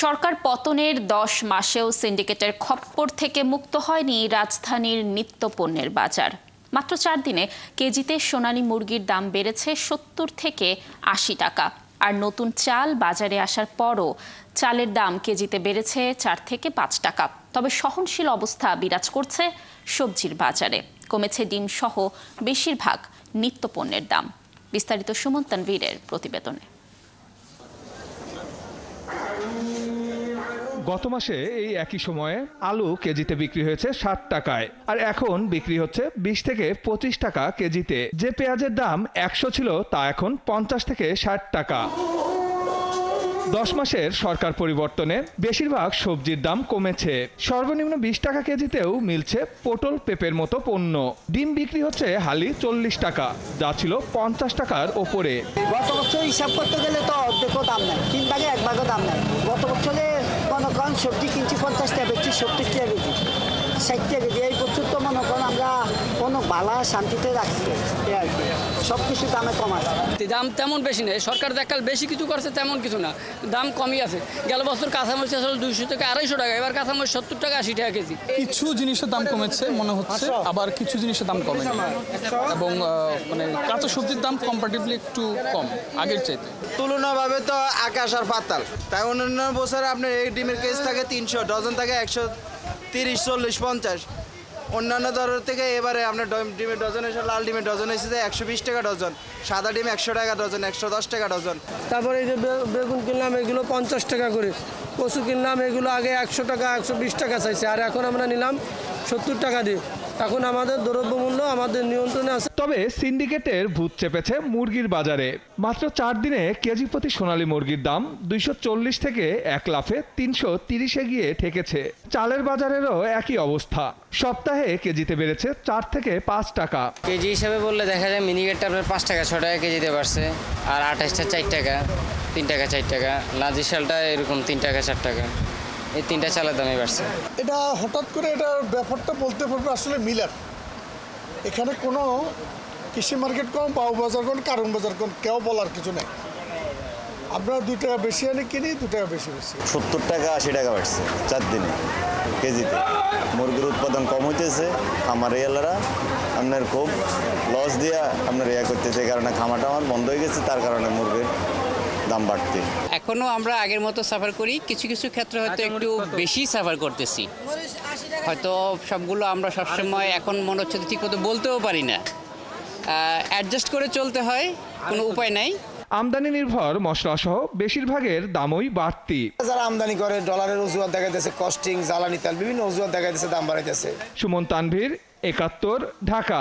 সরকার পতনের 10 মাসেও সিন্ডিকেটের খপ্পর থেকে মুক্ত হয়নি রাজধানীর নিত্যপণ্যের বাজার। মাত্র 4 দিনে কেজিতে সোনালী মুরগির দাম বেড়েছে 70 থেকে 80 টাকা। আর নতুন চাল বাজারে আসার পরও চালের দাম কেজিতে বেড়েছে 4 থেকে 5 টাকা। তবে সহনশীল অবস্থা বিরাজ করছে সবজির বাজারে। কমেছে ডিম সহ বেশিরভাগ নিত্যপণ্যের দাম। বিস্তারিত সুমন তানভীরের প্রতিবেদনে। গত মাসে এই একই সময়ে আলু কেজিতে বিক্রি হয়েছে 60 টাকায়, আর এখন বিক্রি হচ্ছে 20 থেকে 25 টাকা কেজিতে। যে পেঁয়াজের দাম 100 ছিল তা এখন 50 থেকে 60 টাকা। 10 মাসের সরকার পরিবর্তনে বেশিরভাগ সবজির দাম কমেছে। সর্বনিম্ন 20 টাকা কেজিতেও মিলছে পটল, পেঁপের মতো পণ্য। ডিম বিক্রি হচ্ছে হালি 40 টাকা, যা ছিল 50 টাকার ওপরে। গত বছর হিসাব করতে গেলে তো অর্ধেকও দাম নেই, 3 ভাগে 1 ভাগও দাম নেই। গত বছরে মনে করেন সবজি কিনছি 50 টাকা, বেচছি 70 টাকা কেজি, 60 টাকা কেজি। এই বছর তো মনে করেন আমরা কোনো ভালো শান্তিতে রাখছি, আর কি সব কিছু দামে কম আছে। দাম তেমন বেশি নেই, সরকার দেখাল বেশি কিছু করছে তেমন কিছু না, দাম কমই আছে। গেল বছর কাঁচামরিচ আসলে 200 থেকে 250 টাকা, এবার কাঁচামরিচ 70 টাকা 80 টাকা কেজি। কিছু জিনিসের দাম কমেছে মনে হচ্ছে, আবার কিছু জিনিসের দাম কমে, এবং মানে কাঁচা সবজির দাম কম্পারেটিভলি একটু কম আগের চাইতে। তুলনাভাবে তো আকাশ আর পাতাল। তাই অন্যান্য বছর আপনার এই ডিমের কেজি থাকে 300, ডজন থাকে 130, 40, 50। অন্যান্য দরের থেকে এবারে আপনার ডিমের ডজন এসে, লাল ডিমের ডজন এসেছে 120 টাকা ডজন, সাদা ডিম 100 টাকা ডজন, 110 টাকা ডজন। তারপরে এই যে বেগুন কিনলাম এগুলো 50 টাকা করে, কচু কিনলাম এগুলো আগে 100 টাকা 120 টাকা চাইছে, আর এখন আমরা নিলাম 70 টাকা দিয়ে। এখন আমাদের দ্রব্যমূল্য আমাদের নিয়ন্ত্রণে আছে। তবে সিন্ডিকেটের ভূত চেপেছে মুরগির বাজারে। মাত্র 4 দিনে কেজি প্রতি সোনালী মুরগির দাম 240 থেকে 1 লাফে 330-এ গিয়ে ঠেকেছে। চালের বাজারেরও একই অবস্থা। সপ্তাহে কেজিতে বেড়েছে 4 থেকে 5 টাকা। কেজি হিসাবে বললে দেখা যায় মিনিকেটটা আপনার 5 টাকা 6 টাকা কেজিতে বাড়ছে, আর 28টা 4 টাকা, 3 টাকা 4 টাকা, লাজি শালটা এরকম 3 টাকা 4 টাকা, এই 3টা চালের দামই বাড়ছে। এটা হঠাৎ করে এটার ব্যাপারটা বলতে পারবে আসলে মিলার। এখানে কোনো কৃষি মার্কেট কম, বাউ বাজার কোন, কারণ বাজার কোন, কেউ বলার কিছু নেই। আমরা 2 টাকা বেশি আনি কিনি, 2 টাকা বেশি 70 টাকা 80 টাকা বাড়ছে 4 দিনে কেজিতে। মুরগির উৎপাদন কম হইতেছে, খামার এলারা আপনার খুব লস দিয়ে আপনার করতেছে, এই কারণে খামারটা আমার বন্ধ হয়ে গেছে, তার কারণে মুরগির দাম বাড়তে। এখনও আমরা আগের মতো সাফার করি, কিছু কিছু ক্ষেত্রে হয়তো একটু বেশি সাফার করতেছি। হয়তো সবগুলো আমরা সবসময় এখন মনে হচ্ছে ঠিকমতো বলতেও পারি না, অ্যাডজাস্ট করে চলতে হয়, কোনো উপায় নাই। আমদানি নির্ভর মশলা সহ বেশিরভাগের দামই বাড়তি। যারা আমদানি করে ডলারের অজুহাত দেখাইতেছে, কস্টিং, জ্বালানি তেল, বিভিন্ন অজুহাত দেখাইতেছে, দাম বাড়াইতেছে। সুমন তানভীর, 71, ঢাকা।